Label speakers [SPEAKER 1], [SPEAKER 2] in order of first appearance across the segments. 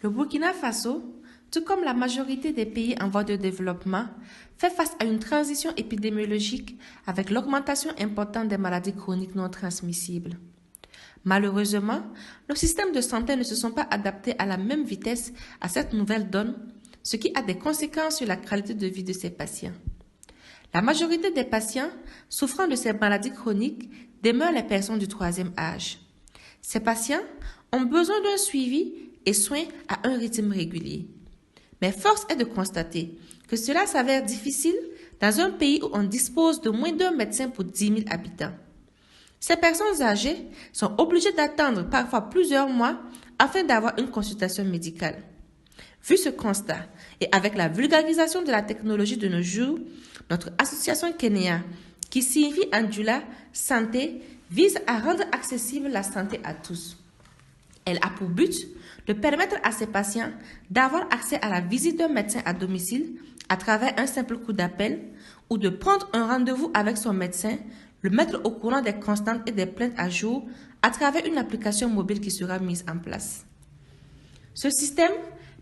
[SPEAKER 1] Le Burkina Faso, tout comme la majorité des pays en voie de développement, fait face à une transition épidémiologique avec l'augmentation importante des maladies chroniques non transmissibles. Malheureusement, nos systèmes de santé ne se sont pas adaptés à la même vitesse à cette nouvelle donne, ce qui a des conséquences sur la qualité de vie de ces patients. La majorité des patients souffrant de ces maladies chroniques demeurent les personnes du troisième âge. Ces patients ont besoin d'un suivi et soins à un rythme régulier. Mais force est de constater que cela s'avère difficile dans un pays où on dispose de moins d'un médecin pour 10 000 habitants. Ces personnes âgées sont obligées d'attendre parfois plusieurs mois afin d'avoir une consultation médicale. Vu ce constat, et avec la vulgarisation de la technologie de nos jours, notre association Kenya, qui signifie Andula Santé, vise à rendre accessible la santé à tous. Elle a pour but de permettre à ses patients d'avoir accès à la visite d'un médecin à domicile à travers un simple coup d'appel ou de prendre un rendez-vous avec son médecin, le mettre au courant des constantes et des plaintes à jour à travers une application mobile qui sera mise en place. Ce système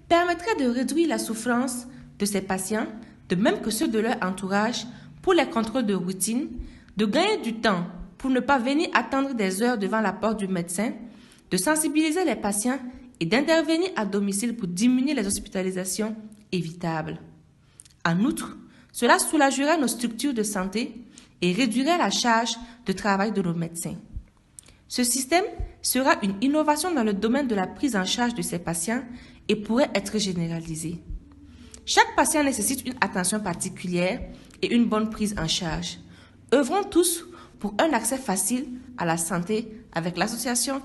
[SPEAKER 1] permettrait de réduire la souffrance de ces patients, de même que ceux de leur entourage, pour les contrôles de routine, de gagner du temps pour ne pas venir attendre des heures devant la porte du médecin, de sensibiliser les patients et d'intervenir à domicile pour diminuer les hospitalisations évitables. En outre, cela soulagerait nos structures de santé et réduirait la charge de travail de nos médecins. Ce système sera une innovation dans le domaine de la prise en charge de ces patients et pourrait être généralisé. Chaque patient nécessite une attention particulière et une bonne prise en charge. Œuvrons tous pour un accès facile à la santé avec l'association